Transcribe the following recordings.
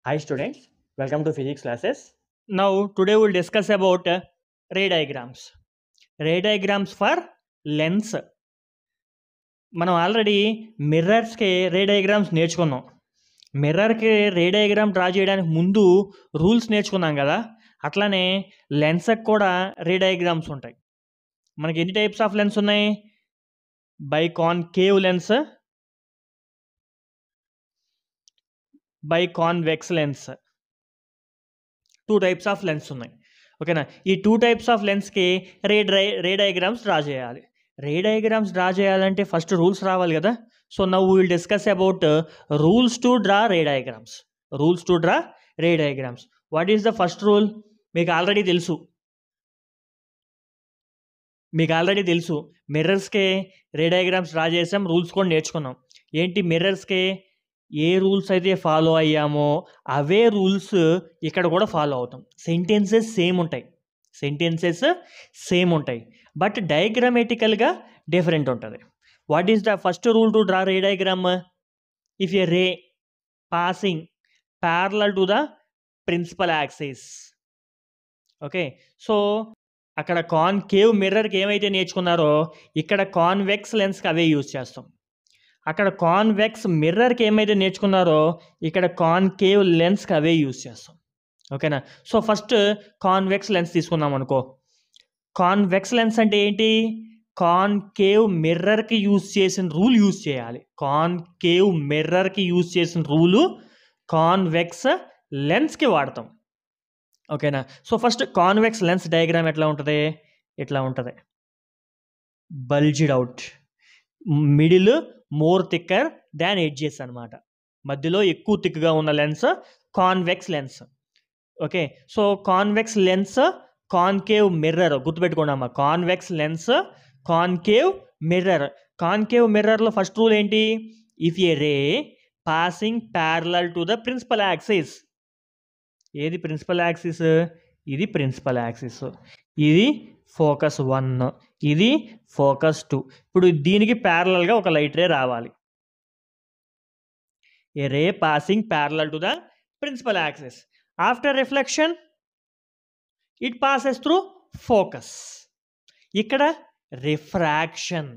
Hi students, welcome to physics classes. Now today we'll discuss about ray diagrams. Ray diagrams for lens. మనం already మిర్రర్స్కి రే diagrams నేర్చుకున్నాం. మిర్రర్కి రే diagram draw చేయడానికి ముందు rules నేర్చుకున్నాం కదా, అట్లానే లెన్స్కి కూడా రే డయాగ్రామ్స్ ఉంటాయి. మనకి ఎన్ని టైప్స్ ఆఫ్ లెన్స్ ఉన్నాయి? Biconcave lens, biconvex lens, 2 types of lens ఉన్నాయి. ఓకేనా? ఈ 2 టైప్స్ ఆఫ్ లెన్స్కి రే డయాగ్రామ్స్ డ్రా చేయాలి. రే డయాగ్రామ్స్ డ్రా చేయాలంటే ఫస్ట్ రూల్స్ రావాలి కదా. So now we will discuss about rules to draw ray diagrams. Rules to draw ray diagrams. What is the first rule? మీకు already తెలుసు మిర్రర్స్కే ray diagrams draw చేసాం, rules కూడా నేర్చుకున్నాం. ఏంటి మిర్రర్స్కే ఏ రూల్స్ అయితే ఫాలో అయ్యామో అవే రూల్స్ ఇక్కడ కూడా ఫాలో అవుతాం. సెంటెన్సెస్ సేమ్ ఉంటాయి బట్ డయాగ్రామేటికల్గా డిఫరెంట్ ఉంటుంది. What is the first rule to draw ray diagram? If a ray passing parallel to the principal axis. Okay, so అక్కడ కాన్కేవ్ మిర్రర్కి ఏమైతే నేర్చుకున్నారో ఇక్కడ కాన్వెక్స్ లెన్స్కి అవే యూజ్ చేస్తాం. అక్కడ కాన్వెక్స్ మిర్రర్కి ఏమైతే నేర్చుకున్నారో ఇక్కడ కాన్కేవ్ లెన్స్కి అవే యూజ్ చేస్తాం. ఓకేనా? సో ఫస్ట్ కాన్వెక్స్ లెన్స్ తీసుకుందాం అనుకో. కాన్వెక్స్ లెన్స్ అంటే ఏంటి? కాన్కేవ్ మిర్రర్కి యూజ్ చేసిన రూల్ యూజ్ చేయాలి. కాన్కేవ్ మిర్రర్కి యూజ్ చేసిన రూలు కాన్వెక్స్ లెన్స్కి వాడతాం. ఓకేనా? So first convex lens diagram ఎట్లా ఉంటుంది? ఇట్లా ఉంటుంది. Bulged out, middle more thicker than edges అనమాట. మధ్యలో ఎక్కువ థిక్గా ఉన్న lens convex lens. Okay, so convex lens concave mirror గుర్తుపెట్టుకోండి అమ్మా. Convex lens concave mirror. Concave మిర్రర్లో ఫస్ట్ రూల్ ఏంటి? If a ray passing parallel to the principal axis. ఏది ప్రిన్సిపల్ యాక్సిస్? ఇది ప్రిన్సిపల్ యాక్సిస్. ఇది ఫోకస్ 1, ఇది ఫోకస్ 2. ఇప్పుడు దీనికి ప్యారలల్గా ఒక లైట్ రే రావాలి. A ray passing parallel to the principal axis. After reflection it passes through focus. ఇక్కడ refraction.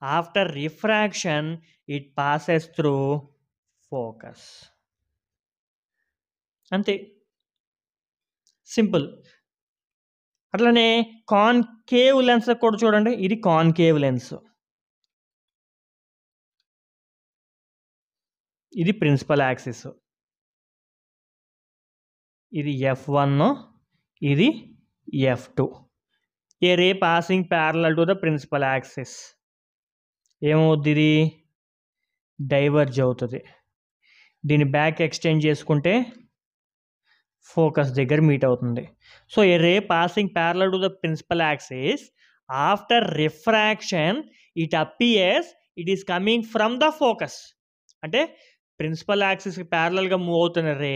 After refraction it passes through focus. అంతే, సింపుల్. అట్లనే కాన్కేవ్ లెన్స్ కూడా చూడండి. ఇది కాన్కేవ్ లెన్స్, ఇది ప్రిన్సిపల్ యాక్సిస్. ఇది F1, ఇది F2. A ray passing parallel to the principal axis ఏమవుద్ది? ఇది డైవర్జ్ అవుతుంది. దీన్ని బ్యాక్ ఎక్స్టెండ్ చేసుకుంటే ఫోకస్ దగ్గర మీట్ అవుతుంది. So a ray passing parallel to the principal axis after refraction it appears it is coming from the focus. అంటే principal యాక్సిస్కి ప్యారలల్గా మూవ్ అవుతున్న రే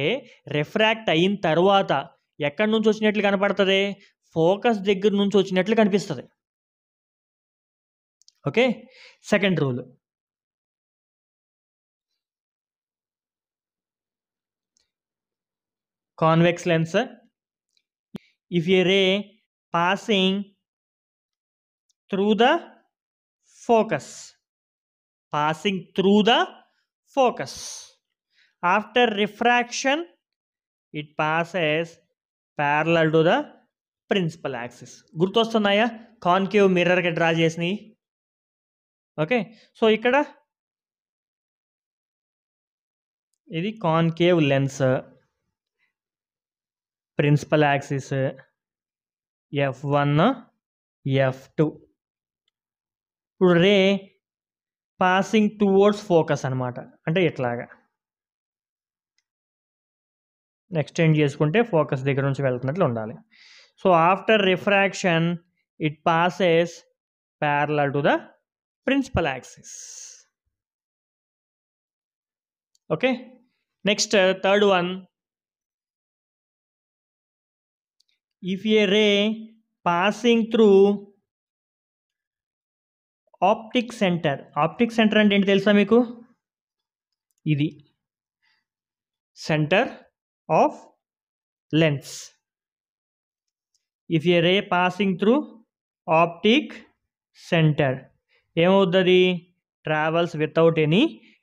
రిఫ్రాక్ట్ అయిన తర్వాత ఎక్కడి నుంచి వచ్చినట్లు కనపడుతుంది? ఫోకస్ దగ్గర నుంచి వచ్చినట్లు కనిపిస్తుంది. Okay, second rule. Convex lens, if a ray passing through the focus, after refraction it passes parallel to the principal axis. గుర్తొస్తున్నాయా కాన్కేవ్ మిర్రర్కి డ్రా చేసినవి? ఓకే, సో ఇక్కడ ఇది concave lens, principal axis F1, F2. ఇప్పుడు రే passing towards focus అనమాట. అంటే ఇట్లాగా extend చేసుకుంటే ఫోకస్ దగ్గర నుంచి వెళ్తున్నట్లు ఉండాలి. So after refraction it passes parallel to the principal axis. Okay, next third one. If a ray passing through optic centre. Optic centre అంటే ఏంటి తెలుసా మీకు? ఇది centre, of lens. If a ray passing through optic center, ఏమవుతుంది? Travels without any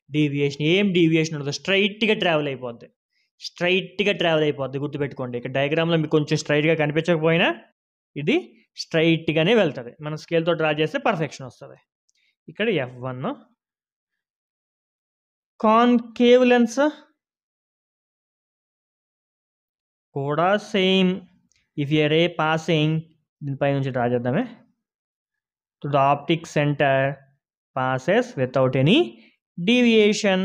deviation. ఏం deviation ఉండదు, స్ట్రైట్గా travel అయిపోద్ది. గుర్తుపెట్టుకోండి. ఇక్కడ డయాగ్రామ్లో మీకు కొంచెం స్ట్రైట్గా కనిపించకపోయినా ఇది స్ట్రైట్గానే వెళ్తుంది. మనం స్కేల్తో డ్రా చేస్తే పర్ఫెక్షన్ వస్తుంది. ఇక్కడ F1 కాన్కేవ్ లెన్స్ కూడా same. If a ray passing, దీనిపై నుంచి డ్రా చేద్దామే, to the optic centre passes without any deviation.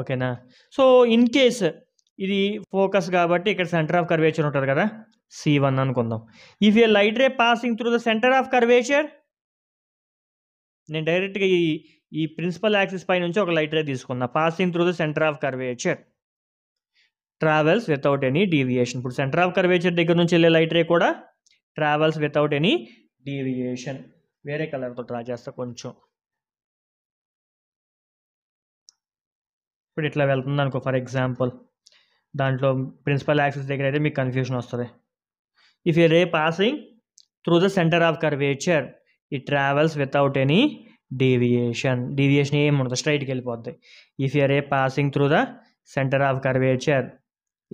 ఓకేనా? సో ఇన్ కేస్ ఇది ఫోకస్ కాబట్టి ఇక్కడ సెంటర్ ఆఫ్ కర్వేచర్ ఉంటుంది కదా, C1 అనుకుందాం. If a light ray passing through the centre of curvature, నేను డైరెక్ట్గా ఈ ప్రిన్సిపల్ యాక్సిస్ పై నుంచి ఒక లైట్ రే తీసుకున్నా. Passing through the centre of curvature travels without any deviation. ఇప్పుడు సెంటర్ ఆఫ్ కర్వేచర్ దగ్గర నుంచి వెళ్ళే లైట్ రే కూడా ట్రావెల్స్ వితౌట్ ఎనీ డీవియేషన్. వేరే కలర్తో డ్రా చేస్తా కొంచెం. ఇప్పుడు ఇట్లా వెళ్తుంది అనుకో ఫర్ ఎగ్జాంపుల్. దాంట్లో ప్రిన్సిపల్ యాక్సిస్ దగ్గర అయితే మీకు కన్ఫ్యూషన్ వస్తుంది. If a ray passing through the centre of curvature it travels without any deviation. Deviation ఏమి ఉండదు, స్ట్రైట్కి వెళ్ళిపోద్ది. If a ray passing through the centre of curvature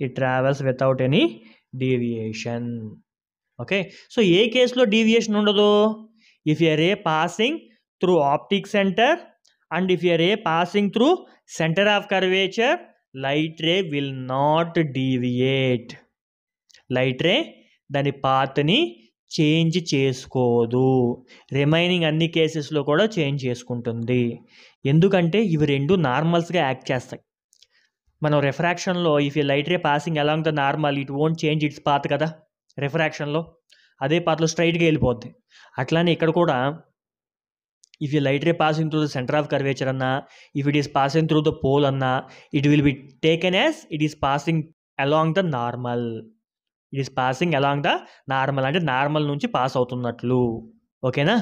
it travels without any deviation. Okay, so a కేసులో deviation ఉండదు? If a ray passing through optic centre and if a ray passing through centre of curvature, light ray will not deviate. Light ray దాని పాత్ని change చేసుకోదు. Remaining అన్ని కేసెస్లో కూడా change చేసుకుంటుంది. ఎందుకంటే ఇవి రెండు నార్మల్స్గా యాక్ట్ చేస్తాయి. మనం రిఫ్రాక్షన్లో if a light ray passing along the normal it won't change its path కదా. రిఫ్రాక్షన్లో అదే పాత్లో స్ట్రైట్గా వెళ్ళిపోద్ది. అట్లానే ఇక్కడ కూడా if a light ray passing through the centre of curvature అన్నా, if it is passing through the pole అన్నా, it will be taken as it is passing along the normal. It is passing along the normal అంటే normal నుంచి pass అవుతున్నట్లు. ఓకేనా?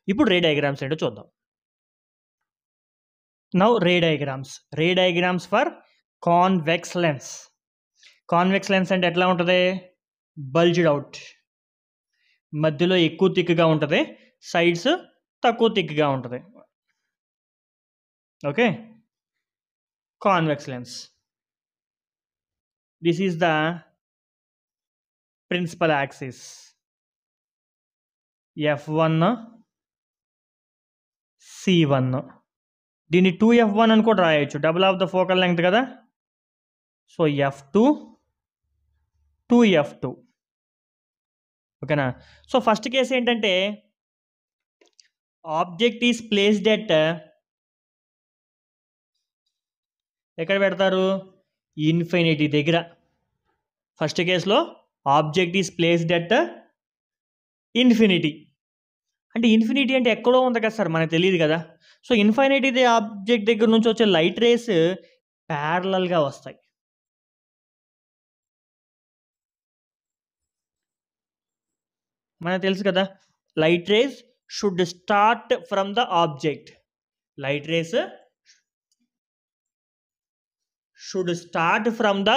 ఇప్పుడు రే diagrams ఏంటో చూద్దాం. Now ray diagrams for convex lens. Convex lens అంటే ఎట్లా ఉంటుంది? బల్జ్డ్ అవుట్, మధ్యలో ఎక్కువ థిక్గా ఉంటుంది, సైడ్స్ తక్కువ థిక్గా ఉంటుంది. Okay, convex lens. This is the principal axis F1 C1. దీన్ని 2F1 అని కూడా రాయొచ్చు, double of the focal length కదా. So F2 2F2. ఓకేనా? సో ఫస్ట్ కేసు ఏంటంటే ఆబ్జెక్ట్ ఈస్ ప్లేస్డ్ ఎట్, ఎక్కడ పెడతారు? ఇన్ఫినిటీ దగ్గర. ఫస్ట్ కేసులో object is placed at infinity. అంటే ఇన్ఫినిటీ అంటే ఎక్కడో ఉంది కదా సార్, మనకు తెలియదు కదా. సో ఇన్ఫినిటీ ఆబ్జెక్ట్ దగ్గర నుంచి వచ్చే లైట్ రేస్ ప్యారలల్గా వస్తాయి. మనకు తెలుసు కదా, light rays should start from the object. Light rays should start from the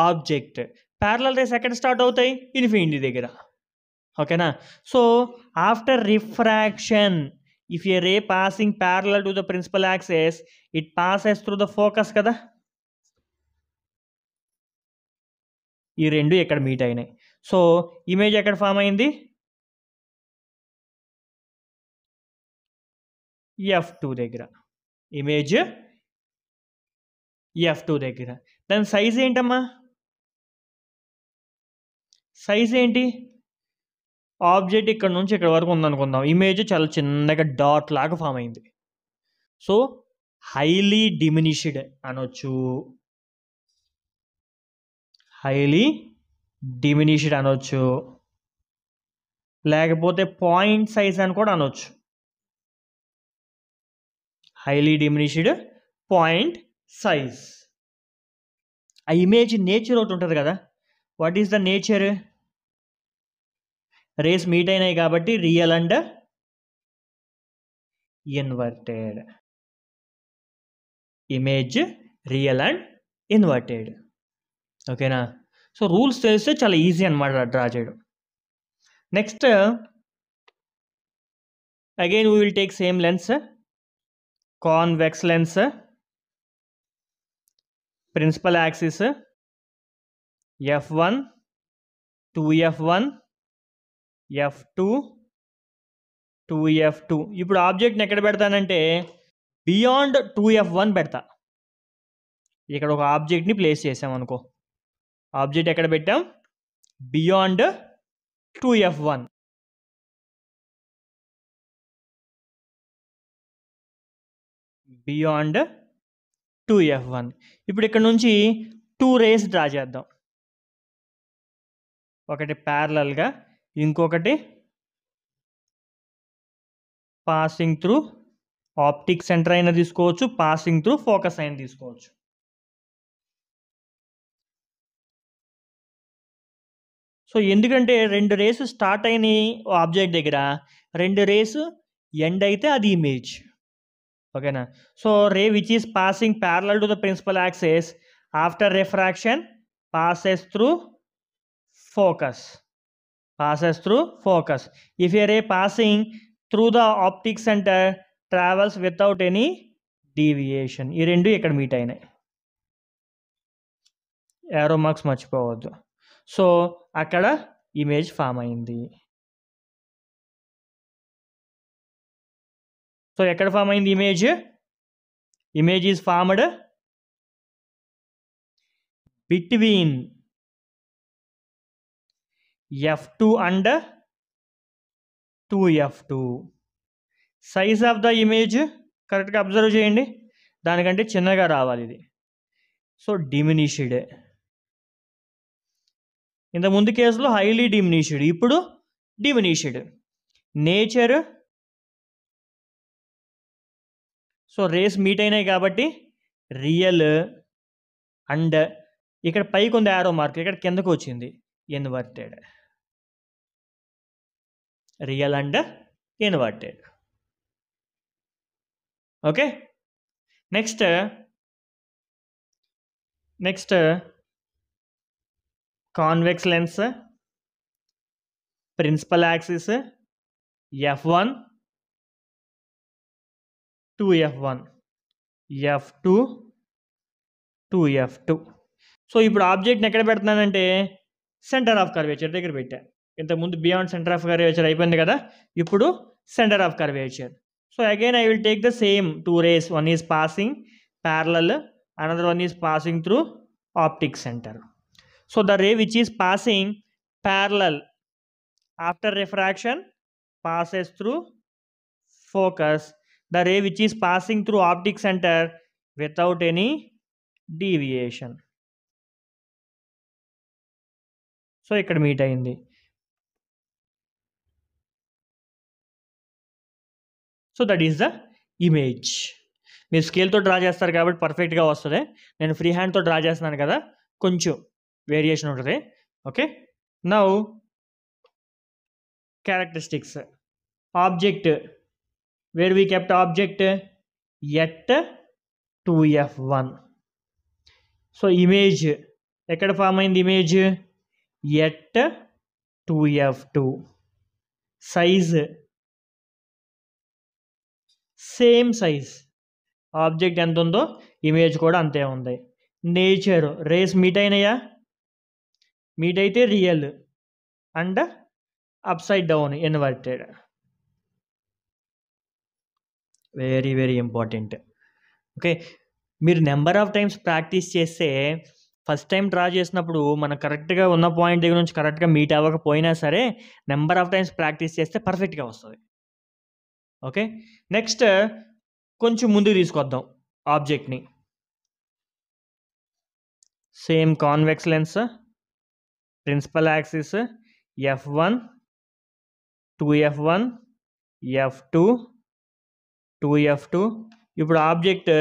object. Parallel rays ఎక్కడ స్టార్ట్ అవుతాయి? ఇన్ఫినిటీ దగ్గర. ఓకేనా? So after refraction, if a ray passing parallel to the principal axis it passes through the focus కదా. ఈ రెండు ఎక్కడ meet అయినాయి. So image ఎక్కడ ఫామ్ అయింది? F2 దగ్గర. ఇమేజ్ F2 దగ్గర. దాని సైజ్ ఏంటమ్మా? సైజ్ ఏంటి? ఆబ్జెక్ట్ ఇక్కడ నుంచి ఇక్కడ వరకు ఉందనుకుందాం. ఇమేజ్ చాలా చిన్నగా డాట్ లాగా ఫామ్ అయింది. సో హైలీ డిమినిష్డ్ అనొచ్చు, హైలీ డిమినిష్డ్ అనొచ్చు, లేకపోతే పాయింట్ సైజ్ అని కూడా అనొచ్చు. Highly diminished, point size. ఆ ఇమేజ్ నేచర్ ఒకటి ఉంటుంది కదా. What is the nature? Rays meet అయినాయి కాబట్టి real and inverted. Image, real and inverted. ఓకేనా? సో రూల్స్ తెలిస్తే చాలా ఈజీ అనమాట డ్రా చేయడం. Next again we will take same lens, convex lens, principal axis F1, 2F1, F2, 2F2. ఇప్పుడు ఆబ్జెక్ట్ని ఎక్కడ పెడతానంటే బియాండ్ 2F1 పెడతా. ఇక్కడ ఒక ఆబ్జెక్ట్ని ప్లేస్ చేసాం అనుకో. ఆబ్జెక్ట్ ఎక్కడ పెట్టాం? Beyond 2F1. Beyond 2F1. ఇప్పుడు ఇక్కడ నుంచి 2 రేస్ డ్రా చేద్దాం. ఒకటి ప్యారలల్గా, ఇంకొకటి పాసింగ్ త్రూ ఆప్టిక్ సెంటర్ అయినా తీసుకోవచ్చు, పాసింగ్ త్రూ ఫోకస్ అయినా తీసుకోవచ్చు. సో ఎందుకంటే 2 రేస్ స్టార్ట్ అయినాయి ఆబ్జెక్ట్ దగ్గర, 2 రేస్ ఎండ్ అయితే అది ఇమేజ్. ఓకేనా? So ray which is passing parallel to the principal axis after refraction passes through focus. Passes through focus. If a ray passing through the optic center travels without any deviation. ఈ రెండు ఇక్కడ meet అయినాయి. Arrow marks మర్చిపోవద్దు. So అక్కడ image form అయింది. So ఎక్కడ form అయింది image? Image is formed between F2 and 2F2. Size of the image కరెక్ట్గా అబ్జర్వ్ చేయండి, దానికంటే చిన్నగా రావాలి ఇది. So diminished. ఇంత ముందు కేసులో హైలీ డిమినిష్డ్, ఇప్పుడు diminished. Nature, so rays meet అయినాయి కాబట్టి రియల్ అండ్ ఇక్కడ పైకి ఉంది యారో మార్క్, ఇక్కడ కిందకు వచ్చింది inverted. Real and inverted. Okay, next convex lens, principal axis F1, 2F1, F2, 2F2. So ఇప్పుడు ఆబ్జెక్ట్ని ఎక్కడ పెడుతున్నానంటే సెంటర్ ఆఫ్ కర్వేచర్ దగ్గర పెట్టా. ఇంతకుముందు బియాండ్ సెంటర్ ఆఫ్ కర్వేచర్ అయిపోయింది కదా, ఇప్పుడు centre of curvature. So again I will take the same 2 rays. One is passing parallel, another one is passing through optic center. So the ray which is passing parallel after refraction passes through focus. The ray which is passing through optic center without any deviation. So ఇక్కడ meet అయింది. So that is the image. మీరు స్కేల్తో draw చేస్తారు కాబట్టి పర్ఫెక్ట్గా వస్తుంది. నేను free హ్యాండ్తో డ్రా చేస్తున్నాను కదా, కొంచెం వేరియేషన్ ఉంటుంది. Okay, now characteristics. Object, where we kept object at 2F1. So image ఎక్కడ ఫామ్ అయింది? Image at 2F2. Size same size, object ఎంత ఉందో ఇమేజ్ కూడా అంతే ఉంది. నేచర్, రేస్ మీట్ అయినాయా? మీట్ అయితే real and upside down inverted. Very very important. Okay, మీరు నెంబర్ ఆఫ్ టైమ్స్ ప్రాక్టీస్ చేస్తే ఫస్ట్ టైం డ్రా చేసినప్పుడు మనం కరెక్ట్గా ఉన్న పాయింట్ దగ్గర నుంచి కరెక్ట్గా మీట్ అవ్వకపోయినా సరే నెంబర్ ఆఫ్ టైమ్స్ ప్రాక్టీస్ చేస్తే పర్ఫెక్ట్గా వస్తుంది. ఓకే, నెక్స్ట్ కొంచెం ముందుకు తీసుకొద్దాం ఆబ్జెక్ట్ని. Same convex lens, principal axis F1, 2F1, F2, 2F2. ఇప్పుడు object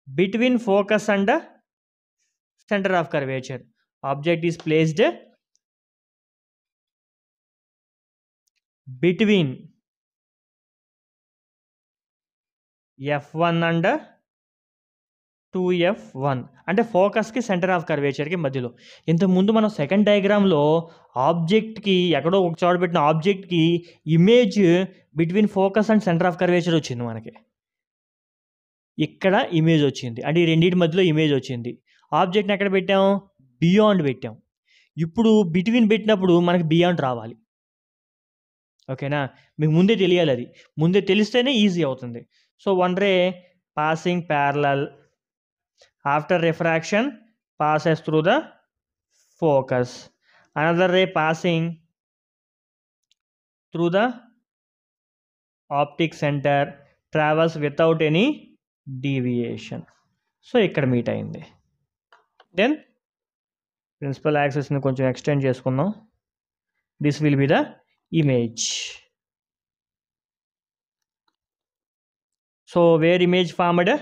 between focus and center of curvature. Object is placed between F1 and 2F1 అంటే ఫోకస్కి సెంటర్ ఆఫ్ కర్వేచర్కి మధ్యలో. ఇంతకుముందు మనం సెకండ్ డయాగ్రామ్లో ఆబ్జెక్ట్కి ఎక్కడో ఒక చోట పెట్టిన ఆబ్జెక్ట్కి image between focus and centre of curvature వచ్చింది మనకి. ఇక్కడ ఇమేజ్ వచ్చింది, అంటే ఈ రెండింటి మధ్యలో ఇమేజ్ వచ్చింది. ఆబ్జెక్ట్ని ఎక్కడ పెట్టాం? బియాండ్ పెట్టాం. ఇప్పుడు బిట్వీన్ పెట్టినప్పుడు మనకి బియాండ్ రావాలి. ఓకేనా? మీకు ముందే తెలియాలి, అది ముందే తెలిస్తేనే ఈజీ అవుతుంది. So one ray passing parallel after refraction passes through the focus. Another ray passing through the optic center travels without any deviation. So ఇక్కడ మీట్ అయింది. దెన్ ప్రిన్సిపల్ యాక్సిస్ని కొంచెం ఎక్స్టెండ్ చేసుకుందాం. This will be the image. So where image formed?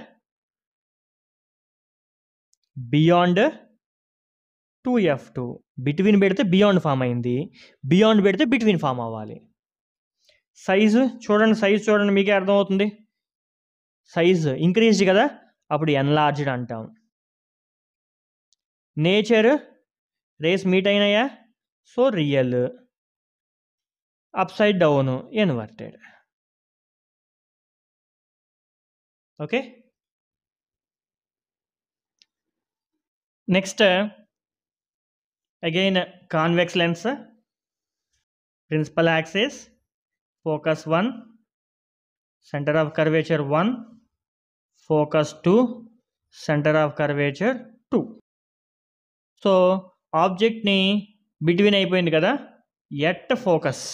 Beyond 2F2. Between పెడితే beyond form అయింది, beyond పెడితే between form అవ్వాలి. Size చూడండి, size చూడండి, మీకే అర్థమవుతుంది. సైజ్ ఇంక్రీజ్డ్ కదా, అప్పుడు ఎన్లార్జ్డ్ అంటాం. నేచర్ రేస్ మీట్ అయినాయా, so real. Up side down inverted. Okay, next again convex lens, principal axis, focus 1, center of curvature 1, focus 2, center of curvature 2. So ఆబ్జెక్ట్ని బిట్వీన్ అయిపోయింది కదా, ఎట్ ఫోకస్,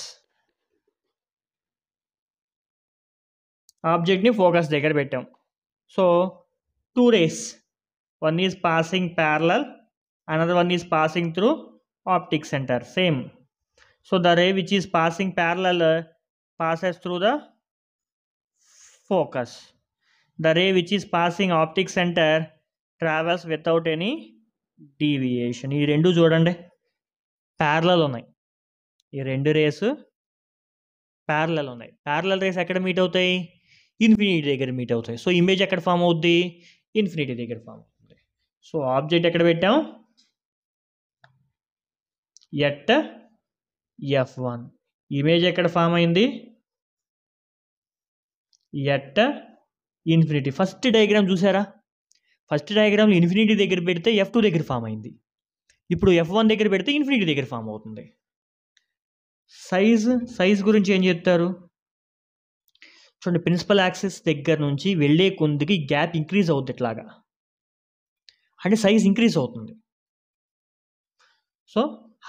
ఆబ్జెక్ట్ని focus దగ్గర పెట్టాం. So 2 rays, one is passing parallel, another one is passing through optic center, same. So the ray which is passing parallel passes through the focus. The ray which is passing optic center travels without any deviation. ఈ రెండు చూడండి parallel ఉన్నాయి, ఈ రెండు race parallel ఉన్నాయి. Parallel rays ఎక్కడ meet అవుతాయి? Infinity దగ్గర మీట్ అవుతాయి. సో ఇమేజ్ ఎక్కడ ఫామ్ అవుద్ది? ఇన్ఫినిటీ దగ్గర ఫామ్ అవుతుంది. సో ఆబ్జెక్ట్ ఎక్కడ పెట్టాం? At F1. ఇమేజ్ ఎక్కడ ఫామ్ అయింది? At infinity. ఫస్ట్ డయాగ్రామ్ చూసారా? ఫస్ట్ డయాగ్రామ్లో ఇన్ఫినిటీ దగ్గర పెడితే F2 దగ్గర ఫామ్ అయింది, ఇప్పుడు F1 దగ్గర పెడితే ఇన్ఫినిటీ దగ్గర ఫామ్ అవుతుంది. సైజ్ గురించి ఏం చెప్తారు చూడండి. ప్రిన్సిపల్ యాక్సిస్ దగ్గర నుంచి వెళ్ళే కొద్దికి గ్యాప్ ఇంక్రీజ్ అవుతుంది, ఇట్లాగా అంటే సైజ్ ఇంక్రీజ్ అవుతుంది. So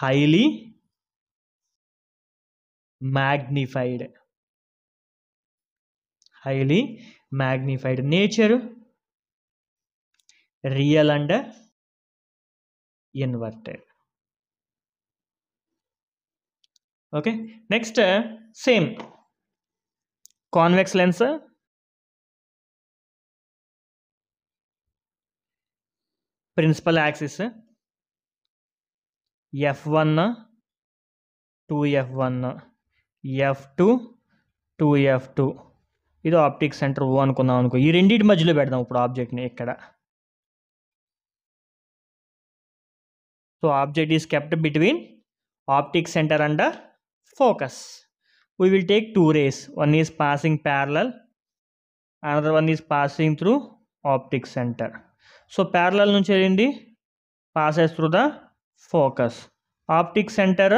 highly magnified, highly magnified. Nature real and inverted. Okay, next same convex lens, principal axis F1 2F1, F2 2F2. ఇది ఆప్టిక్ సెంటర్ O అనుకుందాం అనుకో. ఈ రెండింటి మధ్యలో పెడదాం ఇప్పుడు ఆబ్జెక్ట్ని ఇక్కడ. So object is kept between optic centre and focus. We will take 2 rays, one is passing parallel, another one is passing through optic center. So parallel నుంచి వెళ్ళింది passes through the focus, optic center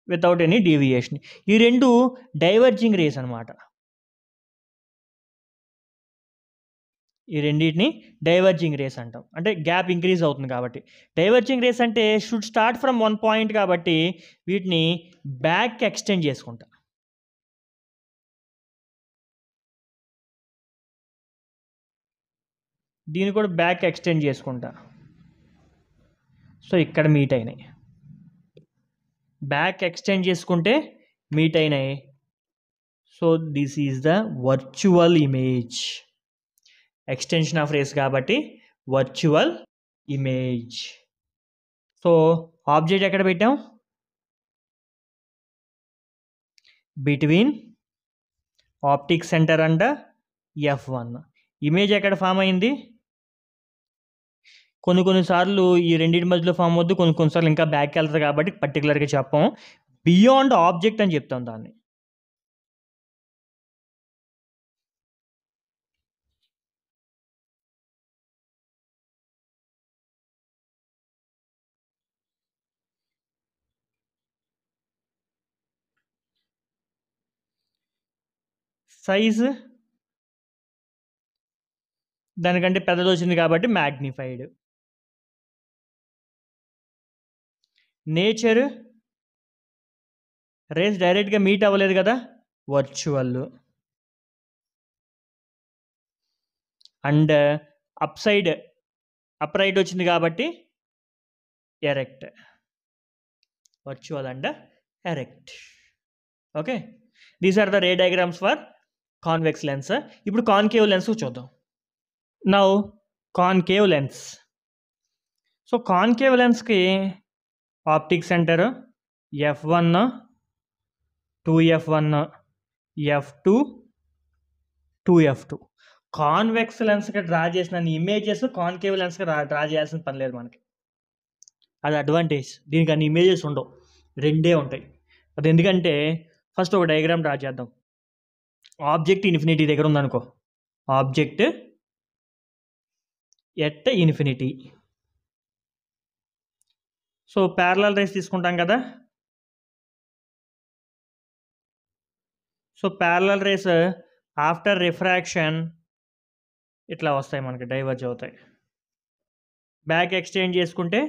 without any deviation. ఈ రెండు diverging race అన్నమాట. ఈ రెండింటిని diverging race అంటాం, అంటే gap increase అవుతుంది కాబట్టి. డైవర్జింగ్ రేస్ అంటే షుడ్ స్టార్ట్ ఫ్రమ్ 1 పాయింట్ కాబట్టి వీటిని బ్యాక్ ఎక్స్టెండ్ చేసుకుంటా. దీన్ని కూడా బ్యాక్ ఎక్స్టెండ్ చేసుకుంటా. సో ఇక్కడ మీట్ అయినాయి, బ్యాక్ ఎక్స్టెండ్ చేసుకుంటే మీట్ అయినాయి. So this is the virtual image. Extension of rays కాబట్టి వర్చువల్ ఇమేజ్. సో ఆబ్జెక్ట్ ఎక్కడ పెట్టాం? Between optic centre and F1. Image ఎక్కడ ఫామ్ అయింది? కొన్ని సార్లు ఈ రెండింటి మధ్యలో ఫామ్ అవుద్ది, కొన్నిసార్లు ఇంకా బ్యాక్కి వెళ్తుంది కాబట్టి పర్టికులర్గా చెప్పాం. బియాండ్ ఆబ్జెక్ట్ అని చెప్తాం దాన్ని. సైజ్ దానికంటే పెద్దది వచ్చింది కాబట్టి మ్యాగ్నిఫైడ్. నేచర్ రేస్ డైరెక్ట్గా మీట్ అవ్వలేదు కదా, వర్చువల్. అండ్ అప్రైట్ వచ్చింది కాబట్టి erect. Virtual and erect. Okay, these are the ray diagrams for convex lens. ఇప్పుడు కాన్కేవ్ లెన్స్ చూద్దాం. Now concave lens. So concave లెన్స్కి optic centre F1, 2F1, F2, 2F2. Convex లెన్స్కి draw చేసిన images concave లెన్స్కి draw చేయాల్సిన పని లేదు మనకి. అది అడ్వాంటేజ్. దీనికి అన్ని ఇమేజెస్ ఉండవు, రెండే ఉంటాయి. అది ఎందుకంటే ఫస్ట్ ఒక డయాగ్రామ్ డ్రా చేద్దాం. ఆబ్జెక్ట్ ఇన్ఫినిటీ దగ్గర ఉందనుకో, object at infinity. So parallel rays తీసుకుంటాం కదా. So parallel rays after refraction ఇట్లా వస్తాయి మనకి, డైవర్జ్ అవుతాయి. బ్యాక్ ఎక్స్చేంజ్ చేసుకుంటే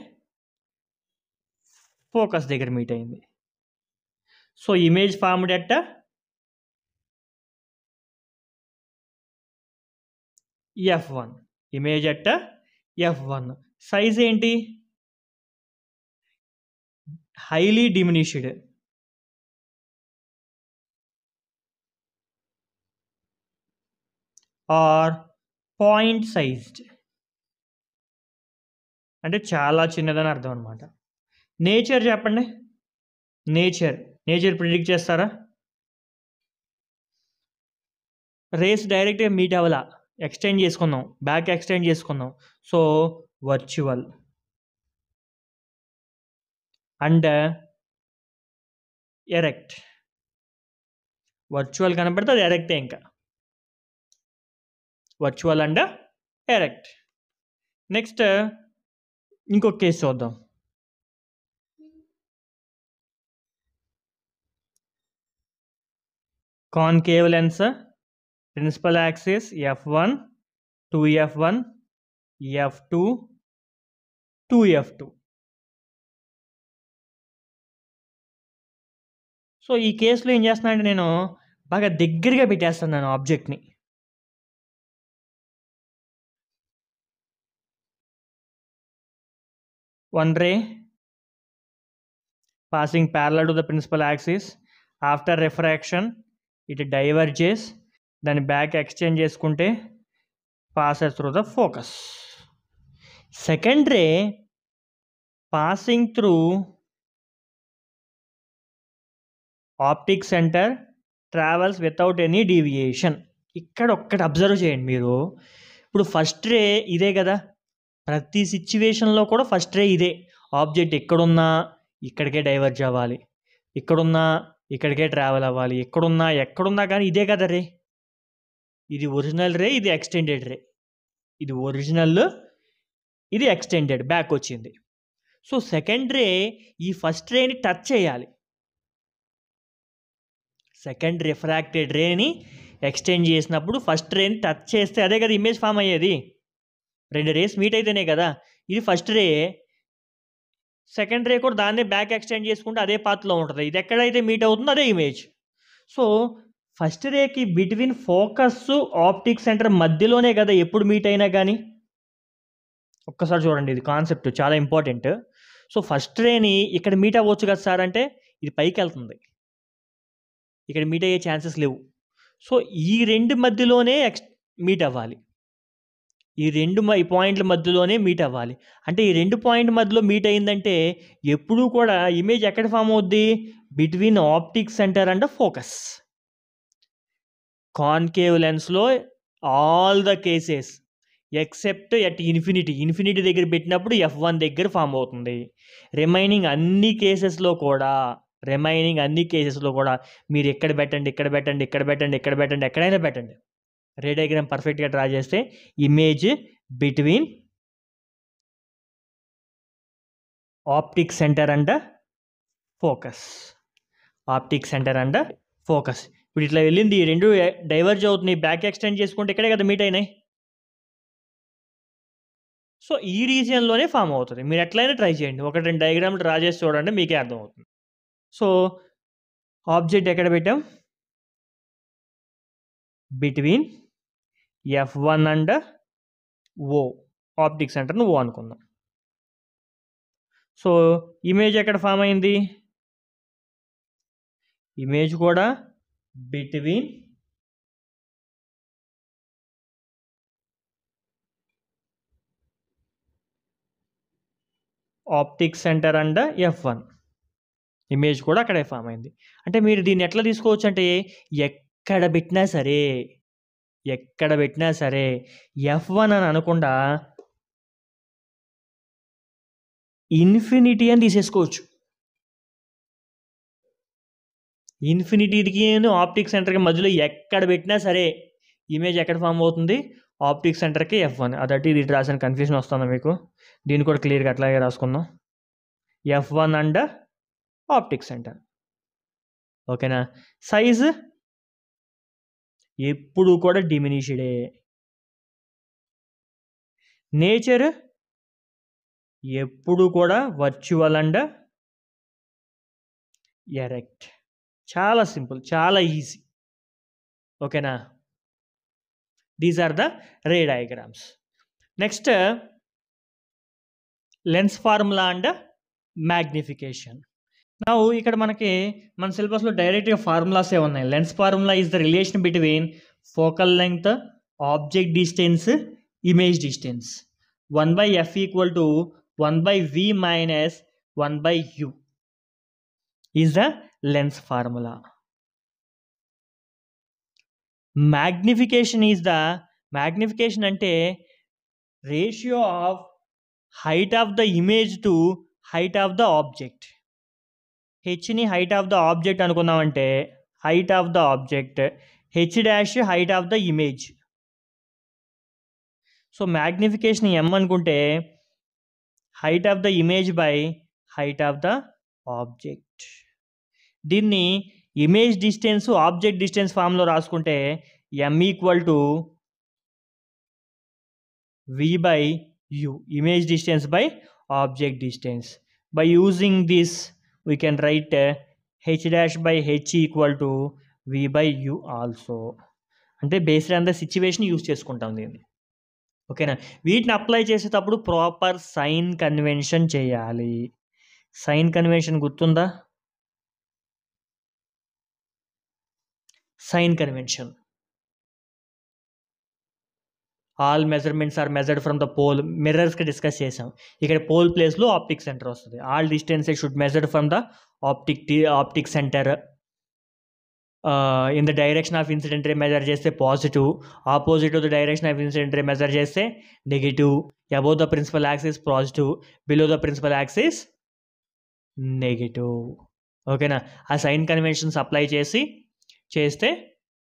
ఫోకస్ దగ్గర మీట్ అయింది. So image formed at F1, image at F1. Size ఏంటి, highly diminished. Or point sized, అంటే చాలా చిన్నదని అర్థం అనమాట. నేచర్ చెప్పండి. నేచర్ ప్రిడిక్ట్ చేస్తారా? రేస్ డైరెక్ట్గా మీట్ అవ్వాలా, ఎక్స్టెండ్ చేసుకుందాం, బ్యాక్ ఎక్స్టెండ్ చేసుకుందాం. So virtual and erect. Virtual కనబడితే అది ఎరెక్టే. ఇంకా వర్చువల్ అండ్ ఎరెక్ట్. నెక్స్ట్ ఇంకొక కేసు చూద్దాం. Concave lens, principal axis F1, 2F1, F2, 2F2. So ఈ కేసులో ఏం చేస్తున్నానంటే నేను బాగా దగ్గరగా పెట్టేస్తున్నాను ఆబ్జెక్ట్ని. One ray passing parallel to the principal axis. After refraction it diverges, then back exchange చేసుకుంటే passes through the focus. Second ray passing through optic center travels without any deviation. ఇక్కడ ఒక్కటి అబ్జర్వ్ చేయండి మీరు. ఇప్పుడు ఫస్ట్ రే ఇదే కదా, ప్రతి సిచ్యువేషన్లో కూడా ఫస్ట్ రే ఇదే. ఆబ్జెక్ట్ ఎక్కడున్నా ఇక్కడికే డైవర్జ్ అవ్వాలి, ఇక్కడున్నా ఇక్కడికే ట్రావెల్ అవ్వాలి, ఎక్కడున్నా కానీ ఇదే కదా రే. ఇది ఒరిజినల్ రే, ఇది ఎక్స్టెండెడ్ రే. ఇది ఒరిజినల్, ఇది ఎక్స్టెండెడ్, బ్యాక్ వచ్చింది. సో సెకండ్ రే ఈ ఫస్ట్ రేని టచ్ చేయాలి. సెకండ్ రిఫ్రాక్టెడ్ రేని ఎక్స్టెండ్ చేసినప్పుడు ఫస్ట్ రేని టచ్ చేస్తే అదే కదా ఇమేజ్ ఫామ్ అయ్యేది. రెండు రేస్ మీట్ అయితేనే కదా. ఇది ఫస్ట్ రే, సెకండ్ రే కూడా దాన్నే బ్యాక్ ఎక్స్టెండ్ చేసుకుంటే అదే పాత్లో ఉంటుంది. ఇది ఎక్కడైతే మీట్ అవుతుందో అదే ఇమేజ్. సో ఫస్ట్ రేకి బిట్వీన్ ఫోకస్ ఆప్టిక్ సెంటర్ మధ్యలోనే కదా ఎప్పుడు మీట్ అయినా కానీ. ఒక్కసారి చూడండి, ఇది కాన్సెప్ట్ చాలా ఇంపార్టెంట్. సో ఫస్ట్ రేని ఇక్కడ మీట్ అవ్వచ్చు కదా సార్ అంటే ఇది పైకి వెళ్తుంది, ఇక్కడ మీట్ అయ్యే ఛాన్సెస్ లేవు. సో ఈ రెండు మధ్యలోనే మీట్ అవ్వాలి, ఈ రెండు పాయింట్ల మధ్యలోనే మీట్ అవ్వాలి. అంటే ఈ రెండు పాయింట్ మధ్యలో మీట్ అయిందంటే ఎప్పుడూ కూడా ఇమేజ్ ఎక్కడ ఫామ్ అవుద్ది, between optic centre and focus. Concave లెన్స్లో all the cases except at infinity దగ్గర పెట్టినప్పుడు F1 దగ్గర ఫామ్ అవుతుంది. రిమైనింగ్ అన్ని కేసెస్లో కూడా మీరు ఇక్కడ పెట్టండి, ఎక్కడైనా పెట్టండి. రే డయాగ్రామ్ పర్ఫెక్ట్గా డ్రా చేస్తే image between optic centre and focus. ఇప్పుడు ఇట్లా వెళ్ళింది, ఈ రెండు డైవర్జ్ అవుతున్నాయి, బ్యాక్ ఎక్స్టెండ్ చేసుకుంటే ఇక్కడే కదా మీట్ అయినాయి. సో ఈ రీజియన్లోనే ఫామ్ అవుతుంది. మీరు ఎట్లయినా ట్రై చేయండి, 1-2 డయాగ్రామ్లు డ్రా చేసి చూడండి, మీకే అర్థమవుతుంది. సో ఆబ్జెక్ట్ ఎక్కడ పెట్టాం? Between F1 and O, optic సెంటర్ను O అనుకుందాం. సో ఇమేజ్ ఎక్కడ ఫామ్ అయింది? ఇమేజ్ కూడా between optic centre and F1. Image కూడా అక్కడే ఫామ్ అయింది. అంటే మీరు దీన్ని ఎట్లా తీసుకోవచ్చు అంటే, ఎక్కడ పెట్టినా సరే F1 అని అనకుండా ఇన్ఫినిటీ అని తీసేసుకోవచ్చు. ఇన్ఫినిటీకి ఆప్టిక్ సెంటర్కి మధ్యలో ఎక్కడ పెట్టినా సరే ఇమేజ్ ఎక్కడ ఫామ్ అవుతుంది? ఆప్టిక్ సెంటర్కి F1. అదట్టి ఇది రాసిన కన్ఫ్యూజన్ వస్తుందా మీకు? దీన్ని కూడా క్లియర్గా అట్లాగే రాసుకుందాం. F1 అండ్ ఆప్టిక్ సెంటర్. ఓకేనా? సైజ్ ఎప్పుడు కూడా డిమినిష్డే. నేచర్ ఎప్పుడు కూడా వర్చువల్ అండ్ ఎరెక్ట్. చాలా సింపుల్, చాలా ఈజీ. ఓకేనా? These are the ray diagrams. Next lens formula and magnification. నా ఇక్కడ మనకి మన సిలబస్లో డైరెక్ట్గా ఫార్ములాసే ఉన్నాయి. Lens formula is the relation between focal length, object distance, image distance. 1/f = 1/v - 1/u is the lens formula. Magnification అంటే ratio of height of the image to height of the object. హెచ్ని height of the object అనుకున్నామంటే height of the object, H dash height of the image. So magnification M అనుకుంటే height of the image by height of the object. దీన్ని image distance, object distance ఫామ్లో రాసుకుంటే M = V/U, image distance by object distance. By using this we can write H dash by H = V/U also. అంటే based on the situation use చేసుకుంటాం దీన్ని. ఓకేనా? వీటిని apply చేసేటప్పుడు proper sign convention చేయాలి. Sign convention గుర్తుందా? Sign convention, all measurements are measured from the pole. మిర్రర్స్కి discuss చేసాం. ఇక్కడ పోల్ ప్లేస్లో ఆప్టిక్ సెంటర్ వస్తుంది. All distances should measured from the optic centre. In the direction of incident ray measure చేస్తే positive, opposite of the direction of incident ray measure చేస్తే negative. Above the principal axis positive, below the principal axis negative. ఓకేనా? ఆ sign conventions apply చేస్తే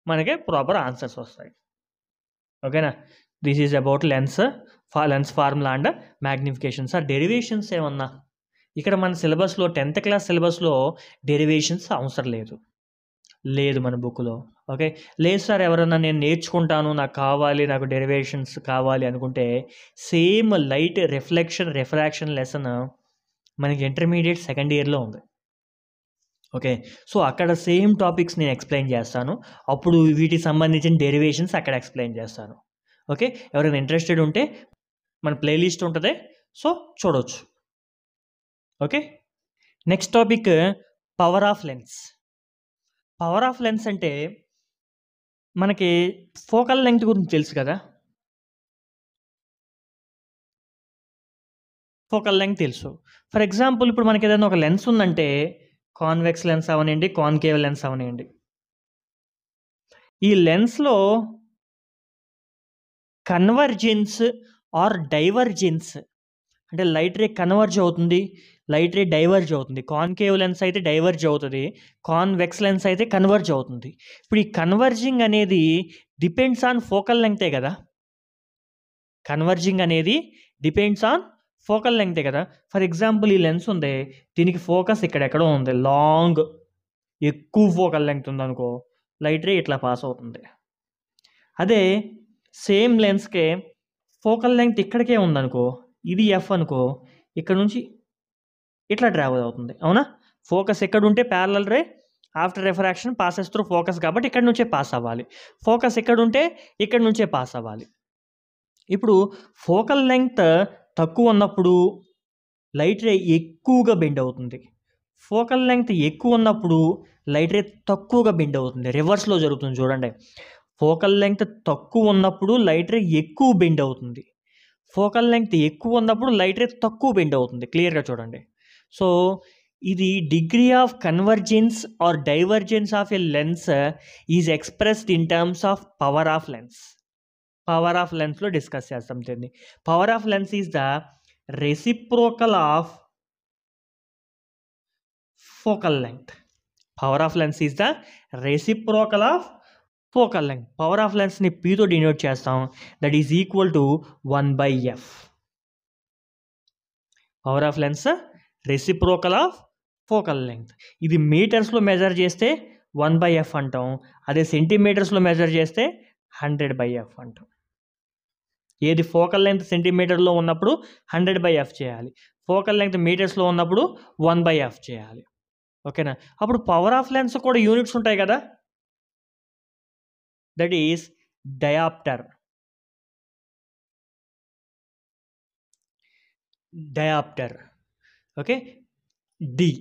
మనకి proper answers వస్తాయి. ఓకేనా? This is about lens formula and magnifications. ఆ derivations ఏమన్నా ఇక్కడ మన సిలబస్లో 10th క్లాస్ సిలబస్లో డెరివేషన్స్ అవసరం లేదు మన బుక్లో. ఓకే, లేదు సార్ ఎవరన్నా నేను నేర్చుకుంటాను, నాకు డెరివేషన్స్ కావాలి అనుకుంటే సేమ్ లైట్ రిఫ్రాక్షన్ లెసన్ మనకి ఇంటర్మీడియట్ సెకండ్ ఇయర్లో ఉంది. ఓకే, సో అక్కడ సేమ్ టాపిక్స్ నేను ఎక్స్ప్లెయిన్ చేస్తాను. అప్పుడు వీటికి సంబంధించిన డెరివేషన్స్ అక్కడ ఎక్స్ప్లెయిన్ చేస్తాను. ఓకే, ఎవరైనా ఇంట్రెస్టెడ్ ఉంటే మన ప్లేలిస్ట్ ఉంటుంది, సో చూడవచ్చు. Okay, next topic power of lens. Power of lens అంటే మనకి ఫోకల్ లెంగ్త్ గురించి తెలుసు కదా. ఫోకల్ లెంగ్త్ తెలుసు. ఫర్ ఎగ్జాంపుల్ ఇప్పుడు మనకి ఏదైనా ఒక లెన్స్ ఉందంటే, కాన్వెక్స్ లెన్స్ అవనివ్వండి, కాన్కేవ్ లెన్స్ అవనివ్వండి, ఈ లెన్స్లో కన్వర్జెన్స్ ఆర్ డైవర్జెన్స్, అంటే లైట్ రే కన్వర్జ్ అవుతుంది, లైట్ రే డైవర్జ్ అవుతుంది. కాన్కేవ్ లెన్స్ అయితే డైవర్జ్ అవుతుంది, కాన్వెక్స్ లెన్స్ అయితే కన్వర్జ్ అవుతుంది. ఇప్పుడు ఈ కన్వర్జింగ్ అనేది డిపెండ్స్ ఆన్ ఫోకల్ లెంగ్తే కదా. కన్వర్జింగ్ అనేది డిపెండ్స్ ఆన్ ఫోకల్ లెంగ్తే కదా. ఫర్ ఎగ్జాంపుల్ ఈ లెన్స్ ఉంది, దీనికి ఫోకస్ ఇక్కడెక్కడో ఉంది, లాంగ్ ఎక్కువ ఫోకల్ లెంగ్త్ ఉందనుకో, లైట్ రే ఇట్లా పాస్ అవుతుంది. అదే సేమ్ లెన్స్కే ఫోకల్ లెంగ్త్ ఇక్కడికే ఉందనుకో, ఇది ఎఫ్ అనుకో, ఇక్కడ నుంచి ఇట్లా ట్రావెల్ అవుతుంది. అవునా? ఫోకస్ ఎక్కడ ఉంటే parallel ray after refraction passes through focus కాబట్టి ఇక్కడ నుంచే పాస్ అవ్వాలి. ఫోకస్ ఎక్కడ ఉంటే ఇక్కడ నుంచే పాస్ అవ్వాలి. ఇప్పుడు ఫోకల్ లెంగ్త్ తక్కువ ఉన్నప్పుడు లైట్ రే ఎక్కువగా బెండ్ అవుతుంది, ఫోకల్ లెంగ్త్ ఎక్కువ ఉన్నప్పుడు లైట్ రే తక్కువగా బెండ్ అవుతుంది. రివర్స్లో జరుగుతుంది చూడండి. ఫోకల్ లెంగ్త్ తక్కువ ఉన్నప్పుడు లైట్ రే ఎక్కువ బెండ్ అవుతుంది, ఫోకల్ లెంగ్త్ ఎక్కువ ఉన్నప్పుడు లైట్ రే తక్కువ బెండ్ అవుతుంది. క్లియర్గా చూడండి. సో ఇది degree of convergence or divergence of a lens is expressed in terms of power of lens. Power of లెన్స్లో డిస్కస్ చేస్తాం దీన్ని. Power of lens is the reciprocal of focal length. Power of lens is the reciprocal of focal length. Power of లెన్స్ని పీతో denote చేస్తాం, that is equal to 1/f. Power of lens reciprocal of focal length. ఇది మీటర్స్లో measure చేస్తే 1/f అంటాం, అదే సెంటీమీటర్స్లో measure చేస్తే 100/f అంటాం. ఏది ఫోకల్ లెంగ్త్ సెంటీమీటర్లో ఉన్నప్పుడు 100/f చేయాలి, ఫోకల్ లెంగ్త్ మీటర్స్లో ఉన్నప్పుడు 1/f చేయాలి. ఓకేనా? అప్పుడు పవర్ ఆఫ్ లెన్స్ కూడా యూనిట్స్ ఉంటాయి కదా, that is diopter. Diopter. Okay, D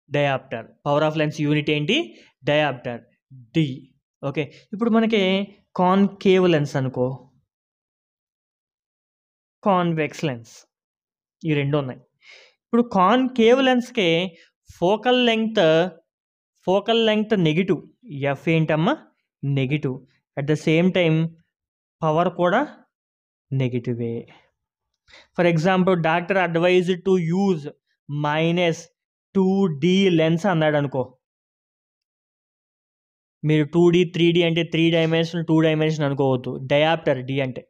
diopter. Power of lens unit ఏంటి? Diopter, D. ఓకే, ఇప్పుడు మనకి కాన్కేవ్ లెన్స్ అనుకో, కాన్వెక్స్ లెన్స్, ఈ రెండు ఉన్నాయి. ఇప్పుడు కాన్కేవ్ లెన్స్కి ఫోకల్ లెంగ్త్ నెగిటివ్, ఎఫ్ ఏంటమ్మా? Negative. At the same time power కూడా నెగిటివే. For example doctor advise to use -2D lens అన్నాడు అనుకో, మీరు 2D 3D అంటే 3 డైమెన్షన్ 2 డైమెన్షన్ అనుకోవద్దు, డయాప్టర్ డి అంటే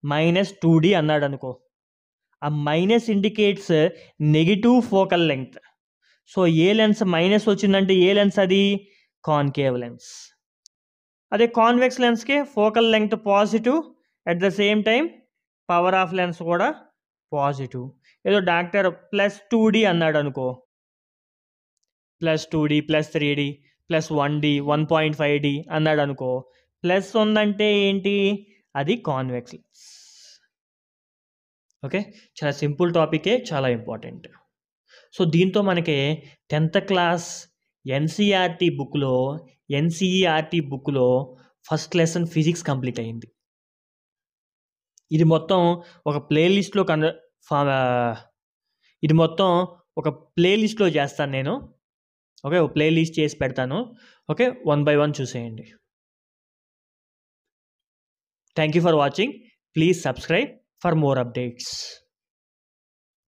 -2D అన్నాడు అనుకో, ఆ minus indicates negative focal length. So ఏ లెన్స్ మైనస్ వచ్చిందంటే ఏ లెన్స్ అది? Concave lens. అదే కాన్వెక్స్ లెన్స్కి focal length positive, at the same time power of lens కూడా పాజిటివ్. ఏదో డాక్టర్ +2D అన్నాడు అనుకో, +2D +3D +1D 1.5D అన్నాడు అనుకో, ప్లస్ ఉందంటే ఏంటి? అది కాన్వెక్స్ లెన్స్. ఓకే, చాలా సింపుల్ టాపికే, చాలా ఇంపార్టెంట్. సో దీంతో మనకి 10th క్లాస్ ఎన్సీఈఆర్టీ బుక్లో ఫస్ట్ లెసన్ ఫిజిక్స్ కంప్లీట్ అయింది. ఇది మొత్తం ఒక ప్లేలిస్ట్లో చేస్తాను నేను. ఓకే, ఒక ప్లేలిస్ట్ చేసి పెడతాను. ఓకే, 1 by 1 చూసేయండి. Thank you for watching. Please subscribe for more updates.